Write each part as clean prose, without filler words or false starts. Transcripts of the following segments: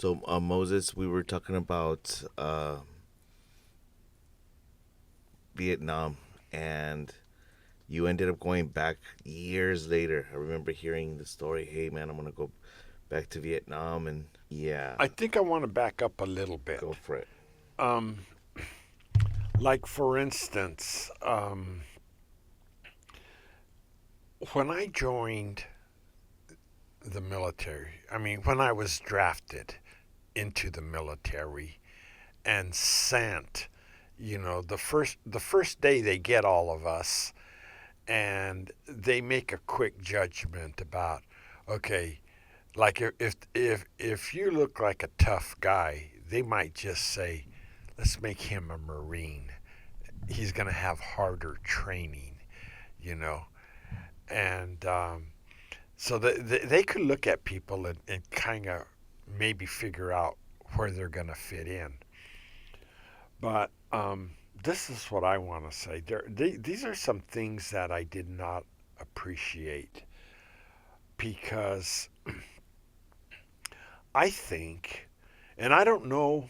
So, Moses, we were talking about Vietnam, and you ended up going back years later. I remember hearing the story. Hey, man, I'm gonna go back to Vietnam, and yeah, I think I want to back up a little go bit. for it. Um, like, for instance, when I joined the military, I mean, when I was drafted into the military and sent, the first day they get all of us and they make a quick judgment about, okay, like if you look like a tough guy, they might just say, let's make him a Marine. He's going to have harder training, you know. And so they could look at people and kind of maybe figure out where they're going to fit in. But this is what I want to say. These are some things that I did not appreciate because I think, and I don't know,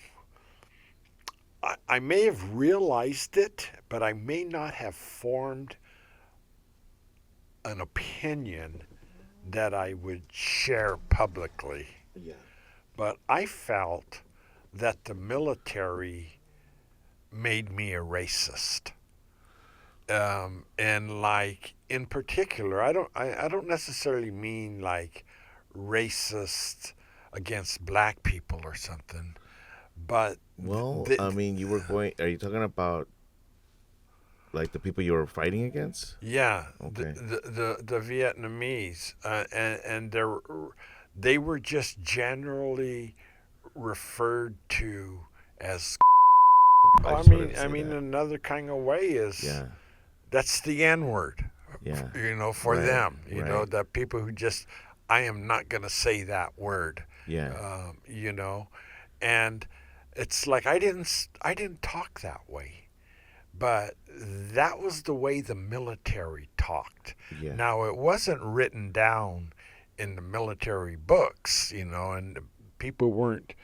I may have realized it, but I may not have formed an opinion that I would share publicly. Yeah. But I felt that the military made me a racist. And like in particular, I don't necessarily mean like racist against black people or something, but Well, the, I mean, you were going. Are you talking about like the people you were fighting against? yeah, Okay. the Vietnamese, and they were just generally referred to as. I I just wanted mean, to I say mean, that. another kind of way is Yeah. that's the N word, Yeah. for Right. them. Right. The people who just, I am not going to say that word, Yeah. um, you know, and it's like I didn't talk that way, but that was the way the military talked. Yeah. Now it wasn't written down in the military books, and people weren't,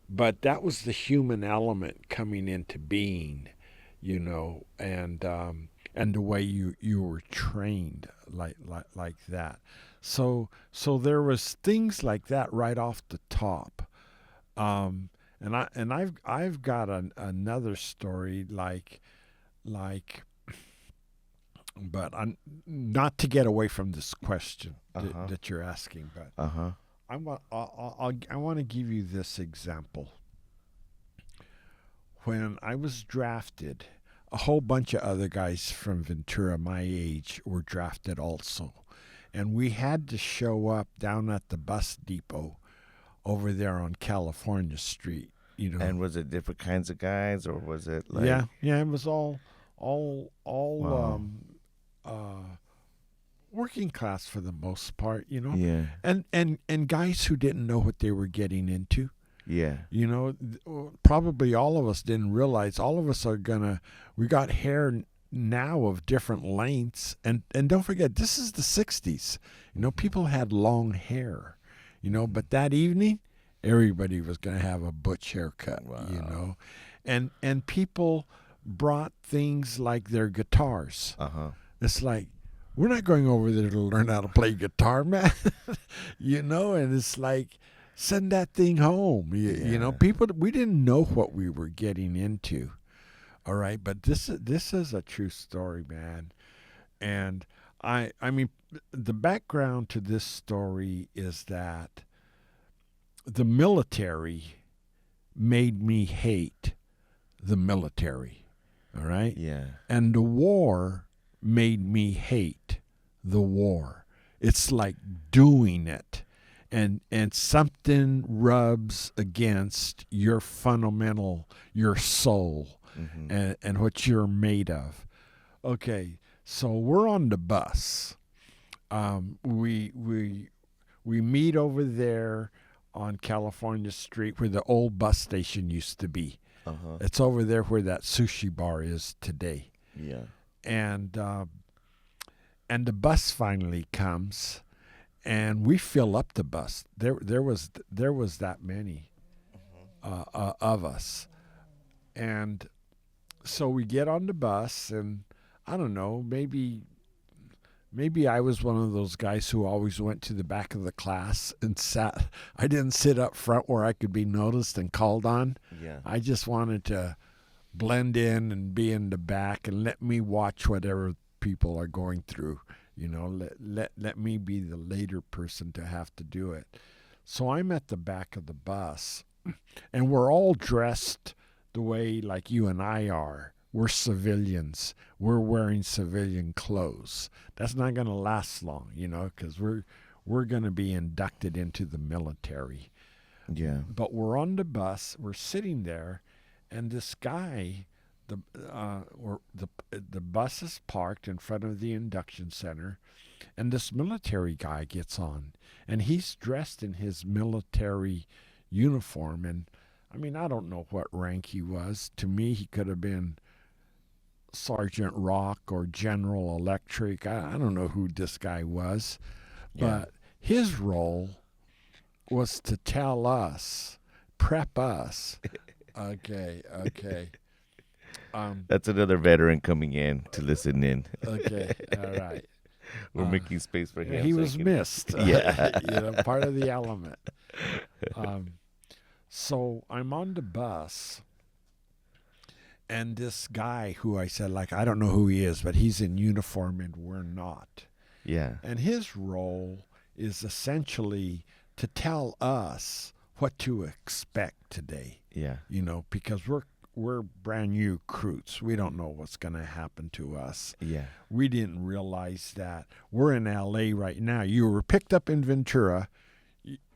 but that was the human element coming into being, and the way you were trained like that. So there was things like that right off the top. And I've got another story like but I'm not to get away from this question Uh huh. that you're asking, but Uh huh. I want to give you this example. When I was drafted, a whole bunch of other guys from Ventura, my age, were drafted also. And we had to show up down at the bus depot over there on California Street. And was it different kinds of guys, or was it like, Yeah, yeah, it was all wow, working class for the most part. yeah, And guys who didn't know what they were getting into. yeah, Probably all of us didn't realize all of us are gonna. We got hair now of different lengths, and don't forget this is the '60s. People had long hair. But that evening, everybody was gonna have a butch haircut. wow, And people brought things like their guitars. uh huh, It's like we're not going over there to learn how to play guitar, man. And it's like send that thing home. yeah, People, we didn't know what we were getting into. All right, but this is a true story, man. And I mean, the background to this story is that the military made me hate the military. All right, yeah, and the war made me hate the war. It's like doing it, and something rubs against your fundamental, your soul, mm-hmm, and what you're made of. Okay, so we're on the bus. We meet over there on California Street where the old bus station used to be. uh huh, It's over there where that sushi bar is today. yeah, And the bus finally comes, and we fill up the bus. There was that many. of us. And so we get on the bus, and I don't know, maybe I was one of those guys who always went to the back of the class and sat. I didn't sit up front where I could be noticed and called on. Yeah. I just wanted to blend in and be in the back and let me watch whatever people are going through. Let me be the later person to have to do it. So I'm at the back of the bus, and we're all dressed the way like you and I are. We're civilians. We're wearing civilian clothes. That's not going to last long, because we're going to be inducted into the military. Yeah. But we're on the bus. We're sitting there, and this guy, the bus is parked in front of the induction center, and this military guy gets on, and he's dressed in his military uniform. And I mean, I don't know what rank he was. To me, he could have been Sergeant Rock or General Electric. I don't know who this guy was, Yeah. but his role was to tell us, prep us. Okay. That's another veteran coming in to listen in. Okay, all right. We're making space for him. He so was can- missed. Yeah. Part of the element. So I'm on the bus, and this guy who I said, like, I don't know who he is, but he's in uniform and we're not. Yeah. And his role is essentially to tell us what to expect today, Yeah. because we're brand new recruits. We don't know what's going to happen to us. Yeah. We didn't realize that. We're in LA right now. You were picked up in Ventura.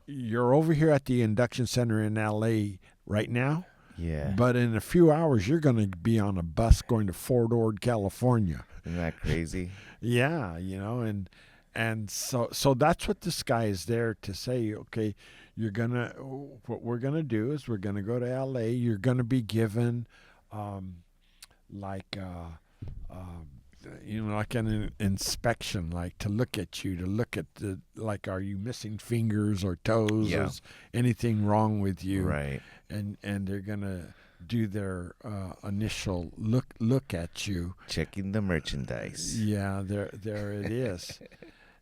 You're over here at the induction center in LA right now. Yeah. But in a few hours, you're going to be on a bus going to Fort Ord, California. Isn't that crazy? Yeah, and so that's what this guy is there to say. Okay, what we're gonna do is we're gonna go to L.A. You're gonna be given, like like an inspection, like to look at you, to look at like, are you missing fingers or toes? Yeah. Is anything wrong with you? Right. And they're gonna do their initial look at you. Checking the merchandise. Yeah, there it is.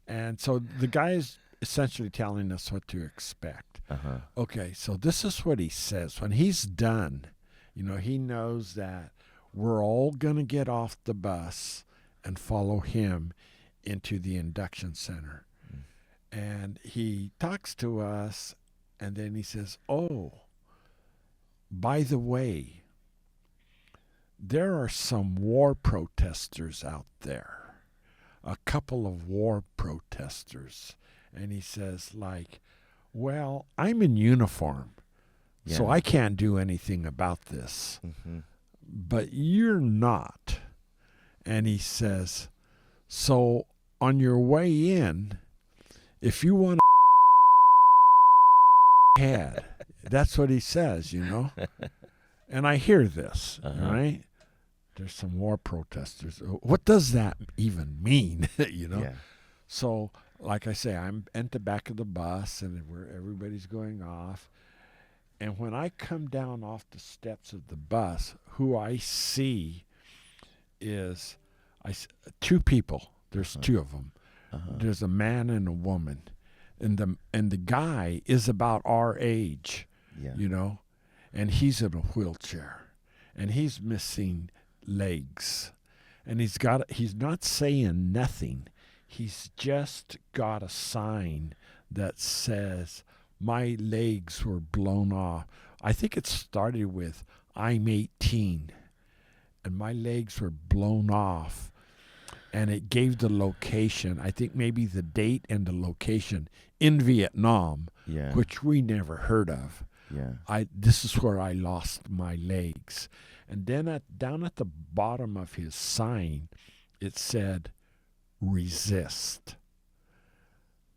And so the guy is essentially telling us what to expect. Uh-huh. Okay, so this is what he says. When he's done, he knows that we're all going to get off the bus and follow him into the induction center. And he talks to us, and then he says, oh, by the way, there are some war protesters out there. A couple of war protesters. And he says, like, well, I'm in uniform, so Yeah. I can't do anything about this. Mm-hmm. But you're not. And he says, so on your way in, if you want to head, that's what he says, And I hear this, Uh-huh. right? There's some war protesters. What does that even mean? Yeah. So, like I say, I'm at the back of the bus, and everybody's going off. And when I come down off the steps of the bus, who I see is two people. There's two of them. Uh-huh. There's a man and a woman, and the guy is about our age, Yeah. and he's in a wheelchair, and he's missing legs, and he's not saying nothing. He's just got a sign that says, my legs were blown off. I think it started with, I'm 18, and my legs were blown off. And it gave the location, I think maybe the date and the location in Vietnam, Yeah. which we never heard of. Yeah. This is where I lost my legs. And then down at the bottom of his sign, it said, resist.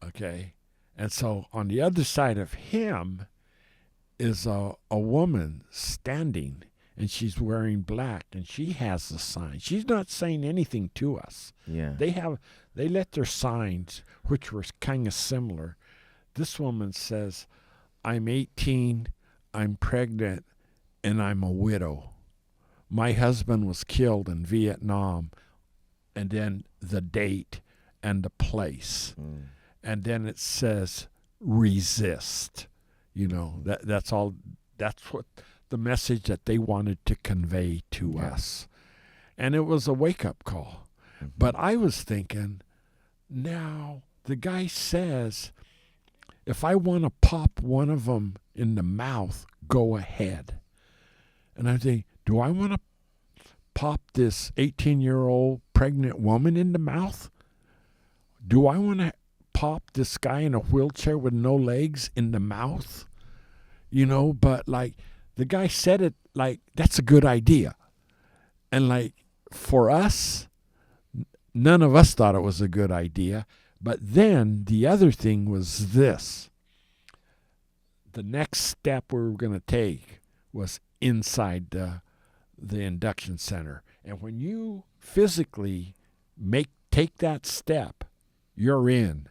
Okay? And so on the other side of him is a woman standing, and she's wearing black, and she has the sign. She's not saying anything to us. Yeah. They let their signs, which were kind of similar. This woman says, I'm 18, I'm pregnant and I'm a widow. My husband was killed in Vietnam, and then the date and the place. And then it says resist. That's all. That's what the message that they wanted to convey to us. And it was a wake-up call. But I was thinking, now the guy says, if I want to pop one of them in the mouth, go ahead. And I'm thinking, do I want to pop this 18-year-old pregnant woman in the mouth? Do I want to pop this guy in a wheelchair with no legs in the mouth? But like the guy said it like that's a good idea. And like for us, none of us thought it was a good idea. But then the other thing was this. The next step we were going to take was inside the induction center. And when you physically take that step, you're in.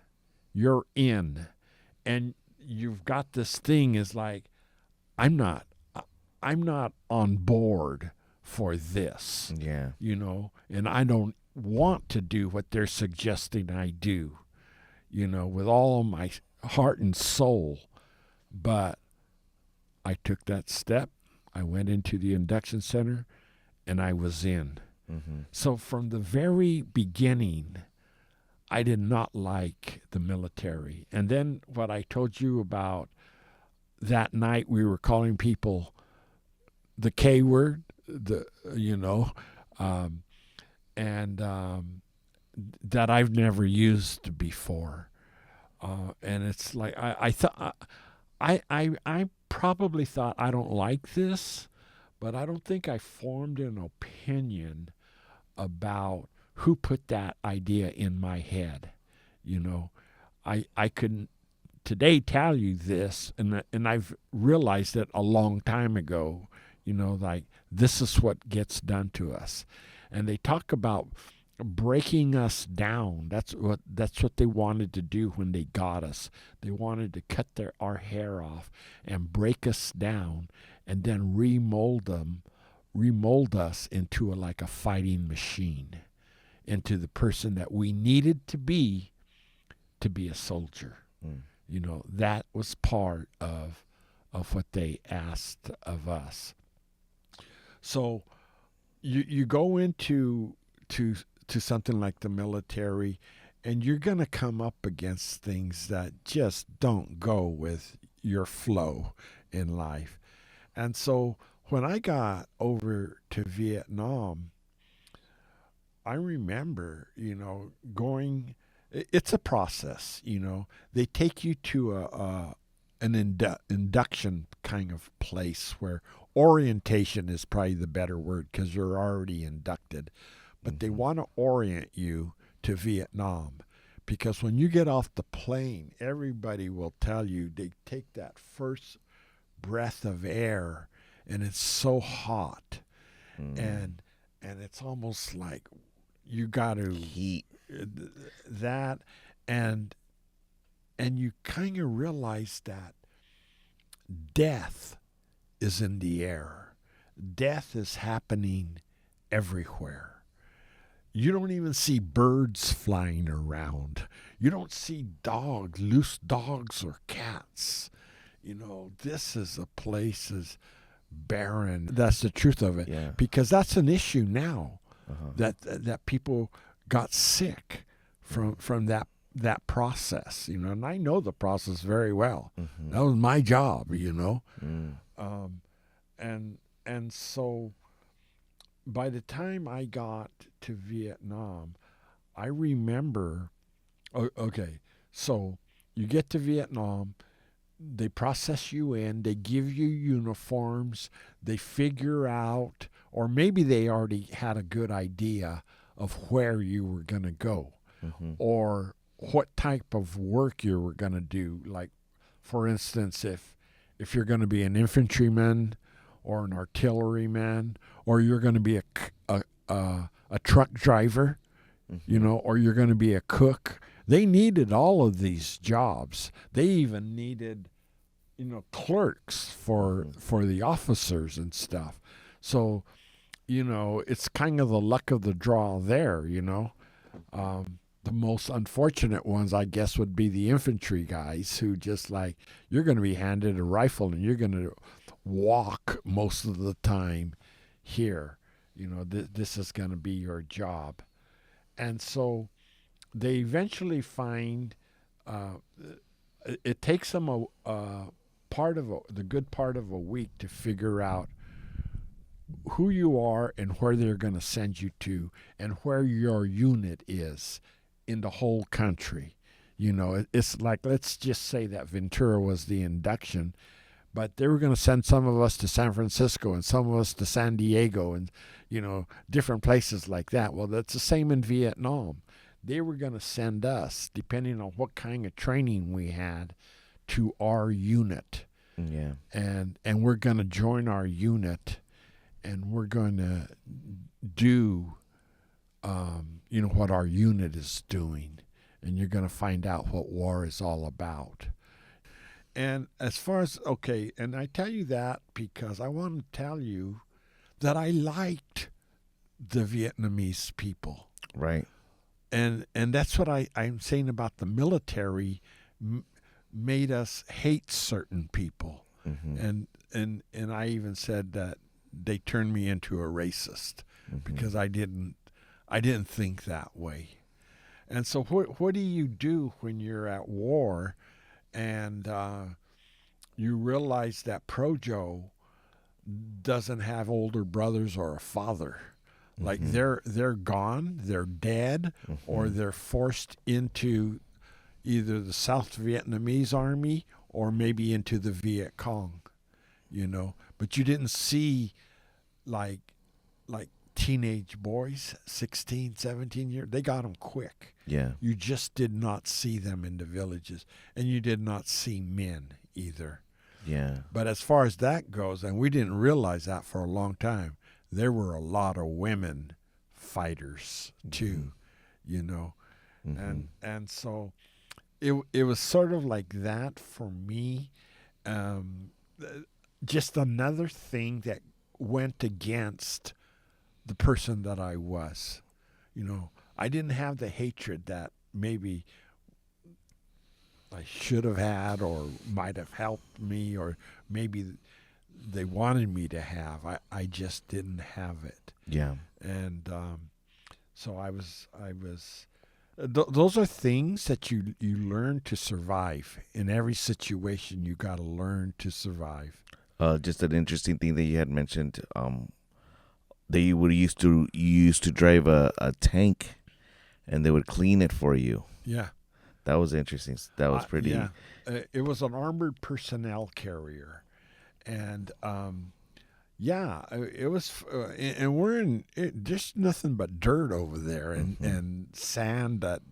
And you've got this thing is like, I'm not on board for this. Yeah. And I don't want to do what they're suggesting I do, with all of my heart and soul. But I took that step. I went into the induction center and I was in. So from the very beginning, I did not like the military. And then what I told you about that night, we were calling people the K word, and that I've never used before. And it's like I thought I probably thought I don't like this, but I don't think I formed an opinion about who put that idea in my head. I couldn't today tell you this, and I've realized it a long time ago. Like this is what gets done to us, and they talk about breaking us down. That's what they wanted to do when they got us. They wanted to cut our hair off and break us down, and then remold us into like a fighting machine, into the person that we needed to be a soldier. That was part of what they asked of us. So you go into something like the military, and you're going to come up against things that just don't go with your flow in life. And so when I got over to Vietnam, I remember, going. It's a process, They take you to an induction kind of place where orientation is probably the better word because you're already inducted. But they want to orient you to Vietnam, because when you get off the plane, everybody will tell you they take that first breath of air and it's so hot. And it's almost like you got to Heat. that, and you kind of realize that death is in the air. Death is happening everywhere. You don't even see birds flying around. You don't see loose dogs or cats. This is a place is barren. That's the truth of it. Yeah. Because that's an issue now. That people got sick from that process, and I know the process very well. That was my job, and so by the time I got to Vietnam, I remember. Okay, so you get to Vietnam, they process you in, they give you uniforms, they figure out, or maybe they already had a good idea of where you were going to go, or what type of work you were going to do. Like, for instance, if you're going to be an infantryman or an artilleryman, or you're going to be a truck driver, or you're going to be a cook. They needed all of these jobs. They even needed clerks for the officers and stuff. So it's kind of the luck of the draw there. The most unfortunate ones, I guess, would be the infantry guys who just like, you're going to be handed a rifle and you're going to walk most of the time here. This is going to be your job. And so they eventually find it takes them the good part of a week to figure out who you are and where they're going to send you to and where your unit is in the whole country. It's like, let's just say that Ventura was the induction, but they were going to send some of us to San Francisco and some of us to San Diego and, different places like that. Well, that's the same in Vietnam. They were going to send us, depending on what kind of training we had, to our unit. Yeah. And we're going to join our unit and we're going to do, what our unit is doing. And you're going to find out what war is all about. And as far as, and I tell you that because I want to tell you that I liked the Vietnamese people. Right. And that's what I'm saying about the military made us hate certain people. Mm-hmm. And I even said that they turned me into a racist because I didn't think that way. And so what do you do when you're at war and you realize that Projo doesn't have older brothers or a father? Like they're gone, they're dead, or they're forced into either the South Vietnamese army or maybe into the Viet Cong, But you didn't see like teenage boys, 16, 17 years. They got them quick. Yeah. You just did not see them in the villages, and you did not see men either. Yeah. But as far as that goes, and we didn't realize that for a long time, there were a lot of women fighters too, and so it was sort of like that for me. Just another thing that went against the person that I was. I didn't have the hatred that maybe I should have had or might have helped me or maybe they wanted me to have. I just didn't have it. Yeah. And so I was those are things that you learn to survive. In every situation, you got to learn to survive. Just an interesting thing that you had mentioned. They used to drive a tank, and they would clean it for you. Yeah, that was interesting. That was pretty. Yeah, it was an armored personnel carrier, and it was. And we're in just nothing but dirt over there, and sand that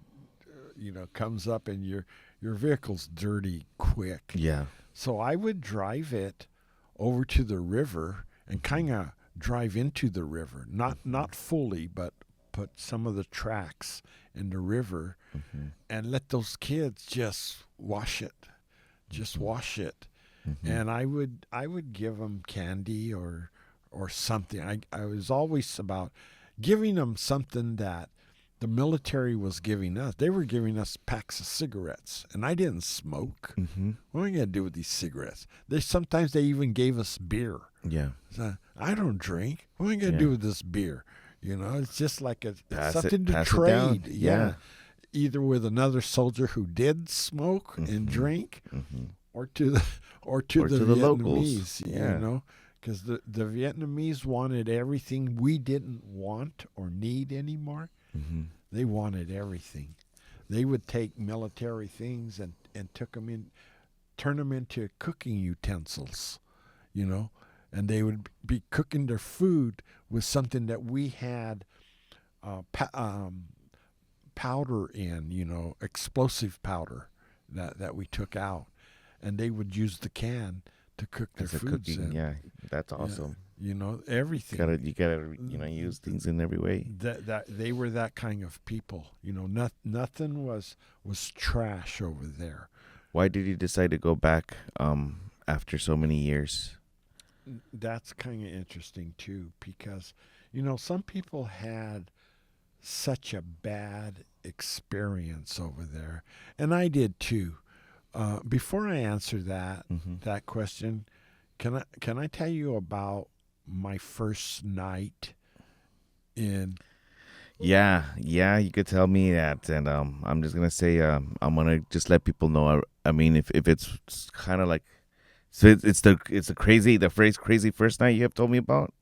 comes up, and your vehicle's dirty quick. Yeah. So I would drive it over to the river and kind of drive into the river, not fully, but put some of the tracks in the river and let those kids just wash it. And I would give them candy or something. I was always about giving them something that the military was giving us. They were giving us packs of cigarettes, and I didn't smoke. What am I going to do with these cigarettes? Sometimes they even gave us beer. Yeah. So, I don't drink. What am I going to do with this beer? It's just like it's something to trade. Yeah. Either with another soldier who did smoke and drink, or to the Vietnamese, locals. Yeah. Because the Vietnamese wanted everything we didn't want or need anymore. They wanted everything. They would take military things and turn them into cooking utensils, and they would be cooking their food with something that we had powder in, explosive powder that we took out, and they would use the can to cook their foods in. Yeah, that's awesome. Everything. You gotta use things in every way. That they were that kind of people. Nothing was trash over there. Why did you decide to go back after so many years. That's kind of interesting too, because some people had such a bad experience over there, and I did too. Before I answer Hmm. that question, can I tell you about my first night in? Yeah, yeah, you could tell me that, and I'm just gonna say, I'm gonna just let people know. I mean, if it's kind of like, so it's the phrase crazy first night you have told me about.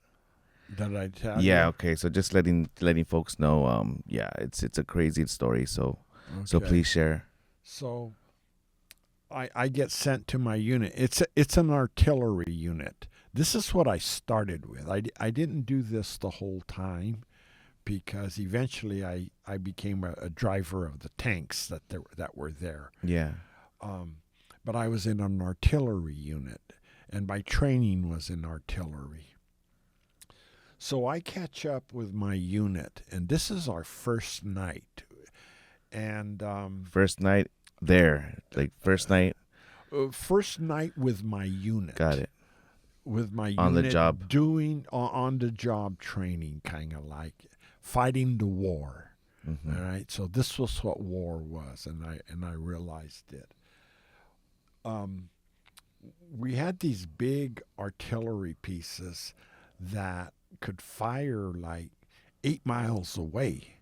Did I tell Yeah, you? okay. So just letting folks know, yeah, it's a crazy story. So Okay, please share. so I get sent to my unit. It's an artillery unit. This is what I started with. I didn't do this the whole time because eventually I became a driver of the tanks that were there. Yeah. Um, but I was in an artillery unit, and my training was in artillery. So I catch up with my unit, and this is our first night. And First night there, like first night. first night Got it. with my On the job. unit doing on the job training, kind of like fighting the war. Hmm. All right, so this was what war was, and I realized it. Um, we had these big artillery pieces that could fire like 8 miles away.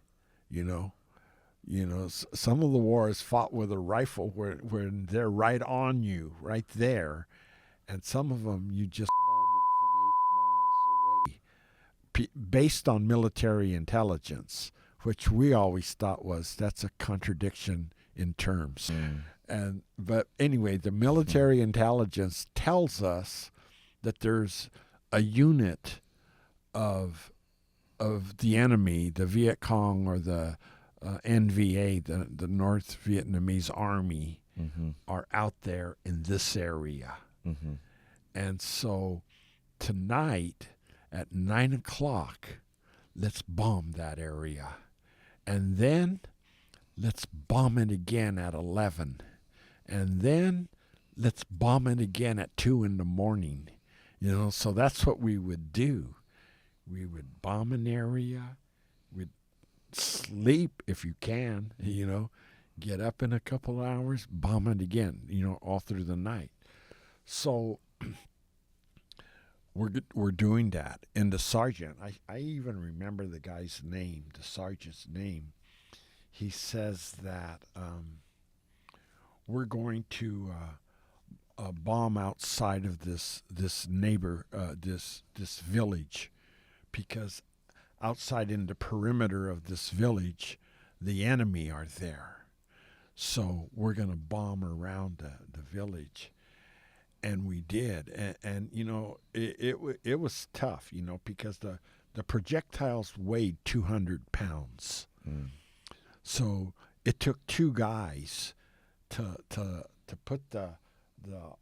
You know, some of the wars fought with a rifle where they're right on you, right there, and some of them you just bomb them from 8 miles away, based on military intelligence, which we always thought was that's a contradiction in terms. Mm. And but anyway, the military intelligence tells us that there's a unit of the enemy, the Viet Cong or the NVA, the North Vietnamese Army, Mm-hmm. are out there in this area. Mm-hmm. And so tonight at 9 o'clock, let's bomb that area. And then let's bomb it again at 11. And then let's bomb it again at 2 in the morning. So that's what we would do. We would bomb an area, we'd sleep if you can, get up in a couple hours, bomb it again, all through the night. So we're doing that. And the sergeant, I even remember the guy's name, the sergeant's name. He says that we're going to bomb outside of this village, because outside in the perimeter of this village, the enemy are there. So we're going to bomb around the village. And we did. And it was tough, because the projectiles weighed 200 pounds. Mm. So it took two guys to put the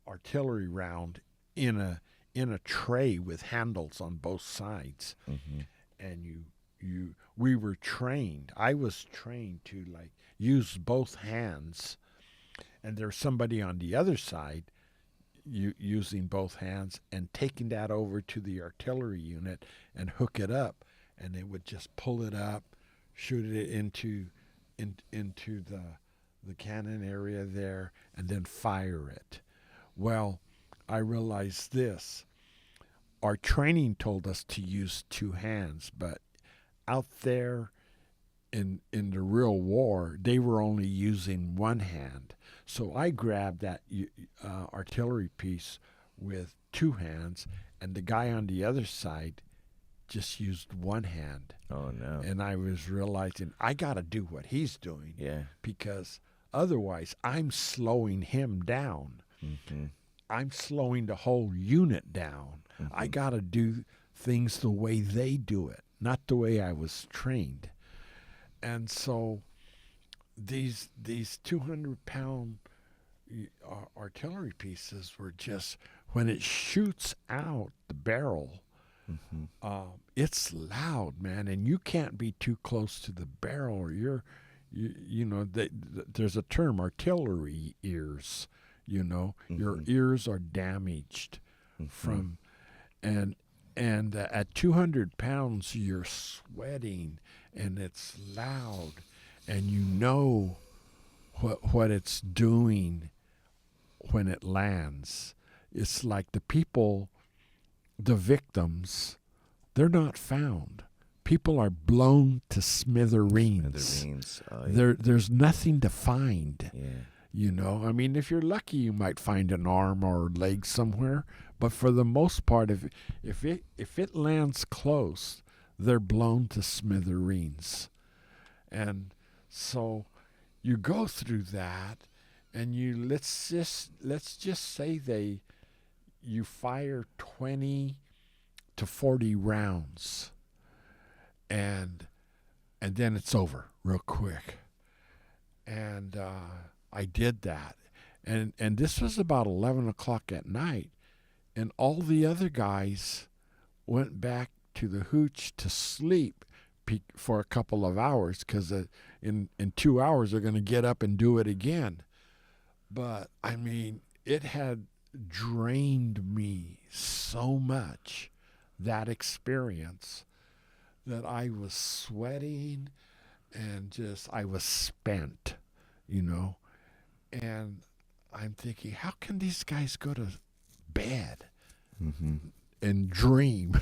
artillery round in a tray with handles on both sides. Mm-hmm. And we were trained. I was trained to like use both hands, and there's somebody on the other side using both hands and taking that over to the artillery unit and hook it up, and they would just pull it up, shoot it into the cannon area there, and then fire it. Well, I realized this. Our training told us to use two hands, but out there in the real war, they were only using one hand. So I grabbed that artillery piece with two hands, and the guy on the other side just used one hand. Oh no. And I was realizing I got to do what he's doing, Yeah. because otherwise I'm slowing him down. Mm-hmm. I'm slowing the whole unit down. Mm-hmm. I got to do things the way they do it, not the way I was trained. And so these 200-pound artillery pieces were just, when it shoots out the barrel, Mm-hmm. it's loud, man, and you can't be too close to the barrel, or there's a term, artillery ears. You know, your Mm-hmm. ears are damaged Mm-hmm. from and at 200 pounds you're sweating and it's loud and you know what it's doing when it lands. It's like the people, the victims, they're not found. People are blown to smithereens. Smithereens. There's nothing to find. Yeah. You know, I mean, if you're lucky, you might find an arm or leg somewhere. But for the most part, if it lands close, they're blown to smithereens. And so you go through that, and let's just say you fire 20 to 40 rounds, and then it's over real quick. And I did that, and this was about 11 o'clock at night, and all the other guys went back to the hooch to sleep for a couple of hours because in 2 hours they're going to get up and do it again. But I mean, it had drained me so much, that experience, that I was sweating and just I was spent, you know. And I'm thinking, how can these guys go to bed Mm-hmm. and dream,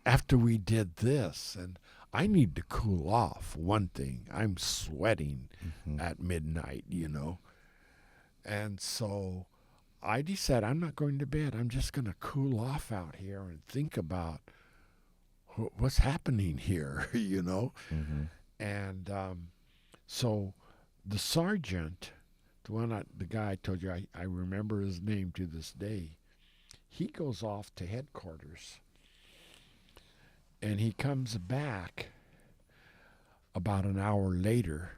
after we did this? And I need to cool off. One thing, I'm sweating Mm-hmm. at midnight. And so I decided I'm not going to bed. I'm just going to cool off out here and think about what's happening here. Mm-hmm. And so the sergeant, the guy I told you, I remember his name to this day. He goes off to headquarters, and he comes back about an hour later,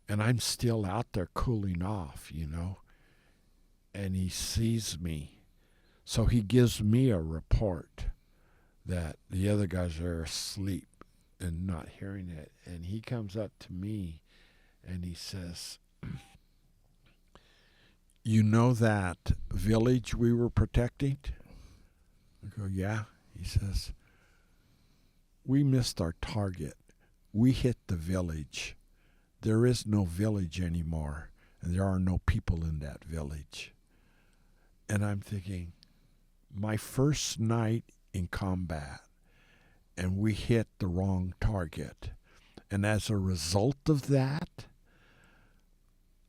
and I'm still out there cooling off. And he sees me. So he gives me a report that the other guys are asleep and not hearing it. And he comes up to me and he says, "You know that village we were protecting?" I go, "Yeah." He says, "We missed our target. We hit the village. There is no village anymore, and there are no people in that village." And I'm thinking, my first night in combat, and we hit the wrong target. And as a result of that,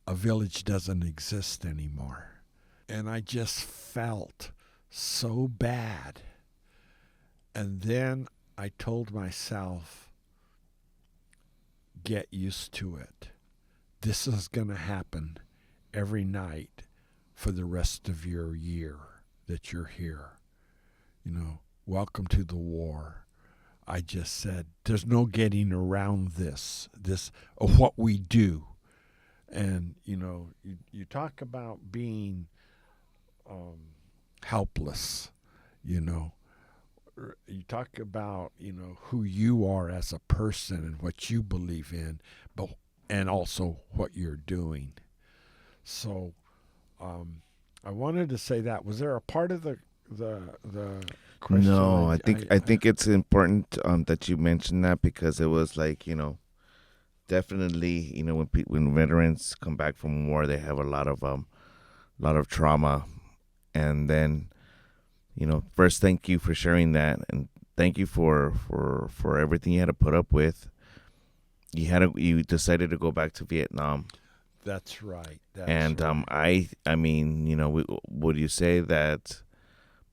a village doesn't exist anymore. And I just felt so bad. And then I told myself, get used to it. This is going to happen every night for the rest of your year that you're here. Welcome to the war. I just said, there's no getting around this of what we do. And, you talk about being helpless, you know. You talk about, who you are as a person and what you believe in, and also what you're doing. So I wanted to say that. Was there a part of the question? No, I think it's important that you mentioned that, because it was like, definitely, when veterans come back from war, they have a lot of trauma. And then, first, thank you for sharing that, and thank you for everything you had to put up with. You decided to go back to Vietnam. That's right. And right. I mean, would you say that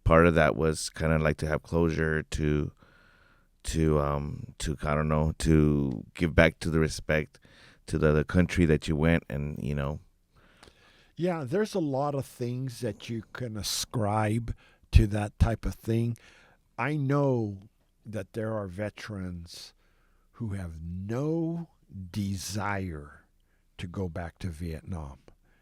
part of that was kind of like to have closure, to I don't know, to give back to the respect to the country that you went, and Yeah, there's a lot of things that you can ascribe to that type of thing. I know that there are veterans who have no desire to go back to Vietnam.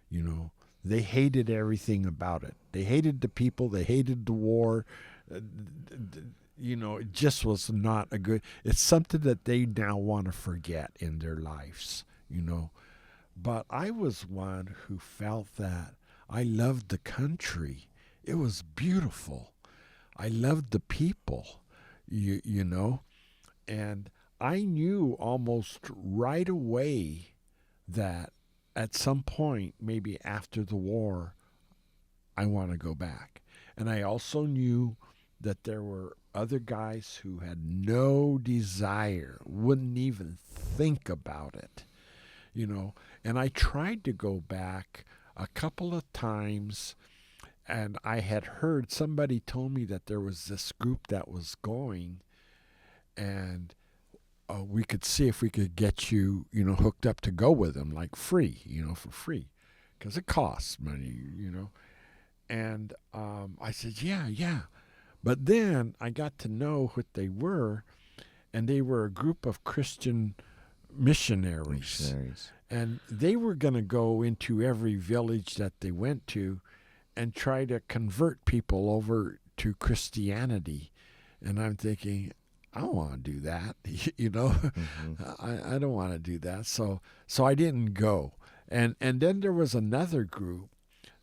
You know, they hated everything about it. They hated the people, they hated the war. It just was not a good. It's something that they now want to forget in their lives. But I was one who felt that I loved the country. It was beautiful. I loved the people, you know. And I knew almost right away that at some point, maybe after the war, I want to go back. And I also knew that there were other guys who had no desire, wouldn't even think about it, you know. And I tried to go back a couple of times, and I had heard somebody told me that there was this group that was going, and we could see if we could get you, hooked up to go with them, like free, for free, because it costs money. And I said, yeah, yeah. But then I got to know what they were, and they were a group of Christian missionaries. Missionaries. And they were going to go into every village that they went to and try to convert people over to Christianity. And I'm thinking, I don't want to do that. I don't want to do that. So I didn't go. And then there was another group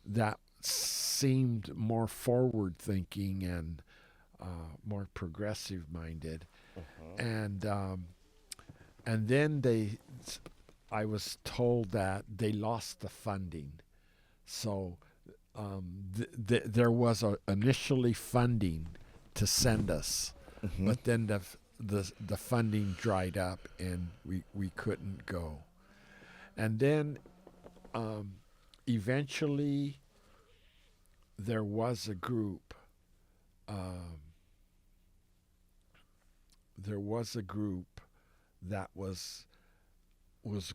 that seemed more forward thinking and more progressive minded. And then I was told that they lost the funding. So there was initially funding to send us, but then the funding dried up and we couldn't go. And then eventually there was a group. There was a group that was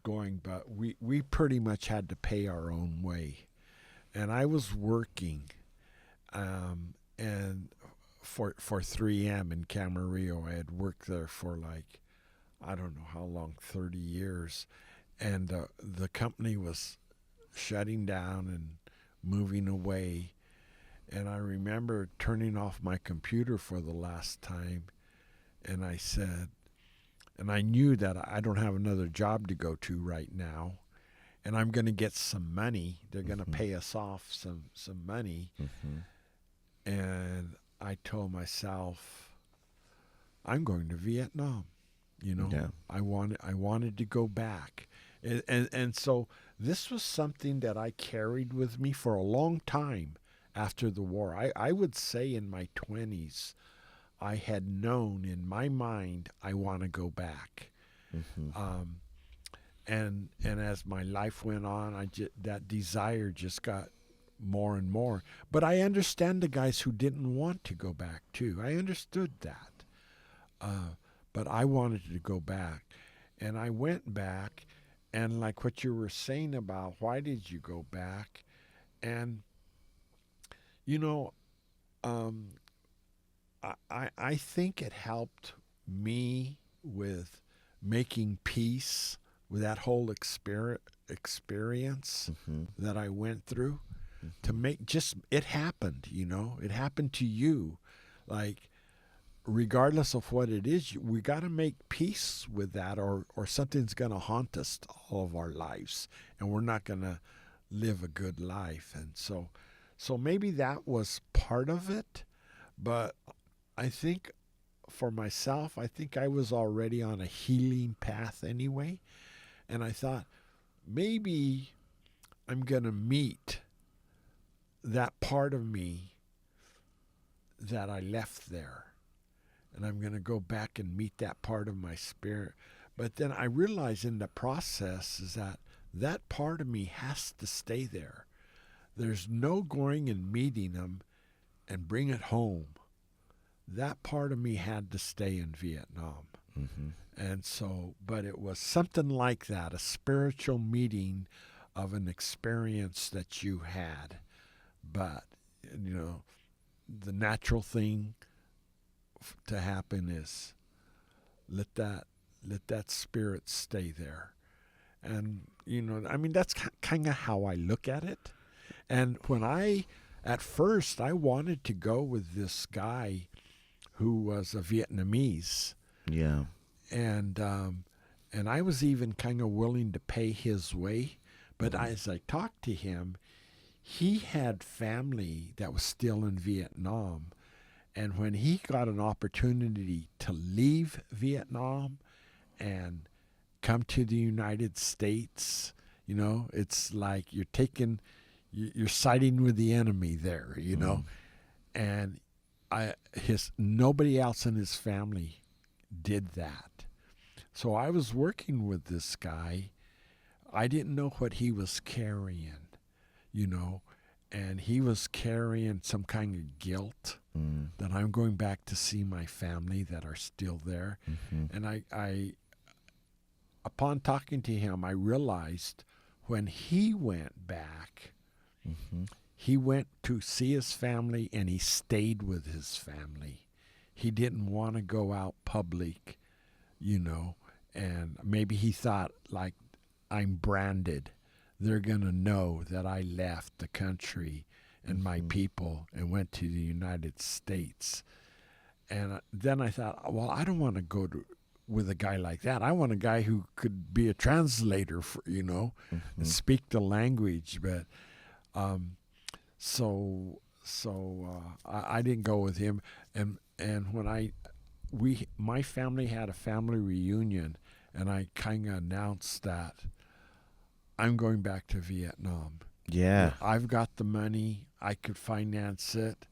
going, but we pretty much had to pay our own way. And I was working, and for 3M in Camarillo. I had worked there for like, I don't know how long, 30 years. And the company was shutting down and moving away. And I remember turning off my computer for the last time. And I said, and I knew that I don't have another job to go to right now. And I'm going to get some money. They're going to pay us off some money. And I told myself, I'm going to Vietnam. Yeah. I wanted to go back. And so this was something that I carried with me for a long time after the war. I would say in my 20s, I had known in my mind I want to go back. And as my life went on, that desire just got more and more. But I understand the guys who didn't want to go back too. I understood that. But I wanted to go back. And I went back, and like what you were saying about why did you go back? And, um, I think it helped me with making peace with that whole experience that I went through. To make it happened, it happened to you. Like, regardless of what it is, we got to make peace with that, or something's going to haunt us all of our lives, and we're not going to live a good life. And so maybe that was part of it. But I think for myself, I think I was already on a healing path anyway. And I thought, maybe I'm going to meet that part of me that I left there. And I'm going to go back and meet that part of my spirit. But then I realized in the process is that part of me has to stay there. There's no going and meeting them and bring it home. That part of me had to stay in Vietnam. And so, but it was something like that, a spiritual meeting of an experience that you had. But, the natural thing to happen is let that spirit stay there. And, that's kind of how I look at it. And at first, I wanted to go with this guy who was a Vietnamese. Yeah. And I was even kind of willing to pay his way. But as I talked to him, he had family that was still in Vietnam. And when he got an opportunity to leave Vietnam and come to the United States, it's like you're siding with the enemy there. And his nobody else in his family did that. So I was working with this guy. I didn't know what he was carrying, you know, and he was carrying some kind of guilt that I'm going back to see my family that are still there. And I upon talking to him, I realized when he went back, he went to see his family and he stayed with his family. He didn't want to go out public, and maybe he thought, like, I'm branded. They're going to know that I left the country and my people and went to the United States. And then I thought, well, I don't want to go with a guy like that. I want a guy who could be a translator, and speak the language. But so I didn't go with him. And when my family had a family reunion, and I kind of announced that I'm going back to Vietnam. Yeah. I've got the money. I could finance it,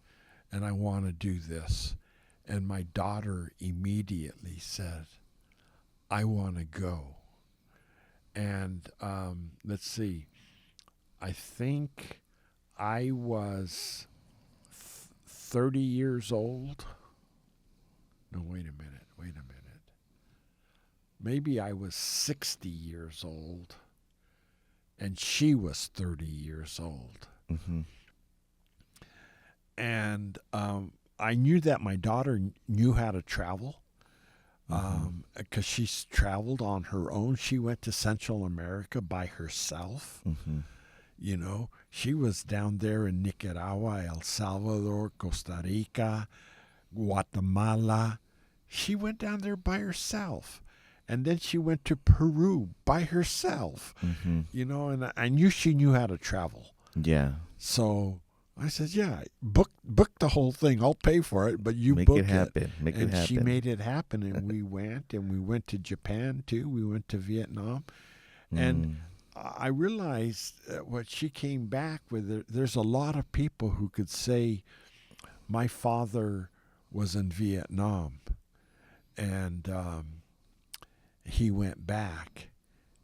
and I want to do this. And my daughter immediately said, I want to go. And let's see. I think I was 30 years old. No, wait a minute. Maybe I was 60 years old, and she was 30 years old. And I knew that my daughter knew how to travel because she's traveled on her own. She went to Central America by herself. She was down there in Nicaragua, El Salvador, Costa Rica, Guatemala. She went down there by herself. And then she went to Peru by herself, and I knew she knew how to travel. Yeah. So I said, yeah, book the whole thing. I'll pay for it, but you Make book it happen. Make it happen. She made it happen, and we went to Japan too. We went to Vietnam. And I realized when she came back with there's a lot of people who could say, my father was in Vietnam, and he went back,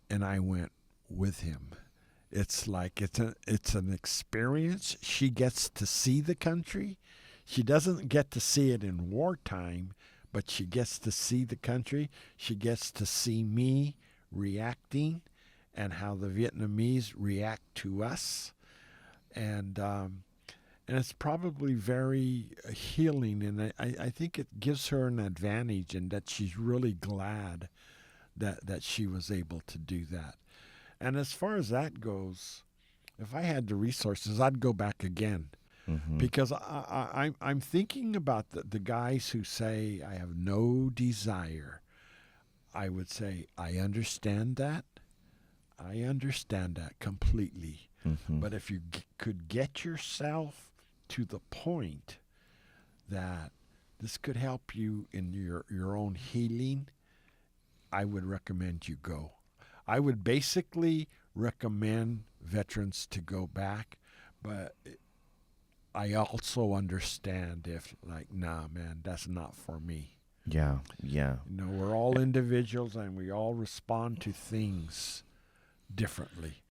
and I went with him. It's like it's an experience. She gets to see the country. She doesn't get to see it in wartime, but she gets to see the country. She gets to see me reacting and how the Vietnamese react to us. And it's probably very healing, and I think it gives her an advantage, and that she's really glad that she was able to do that. And as far as that goes, if I had the resources, I'd go back again. Because I'm thinking about the guys who say, I have no desire. I would say, I understand that. I understand that completely. But if you could get yourself to the point that this could help you in your own healing, I would recommend you go. I would basically recommend veterans to go back, but I also understand if, like, nah, man, that's not for me. Yeah. We're all individuals, and we all respond to things differently.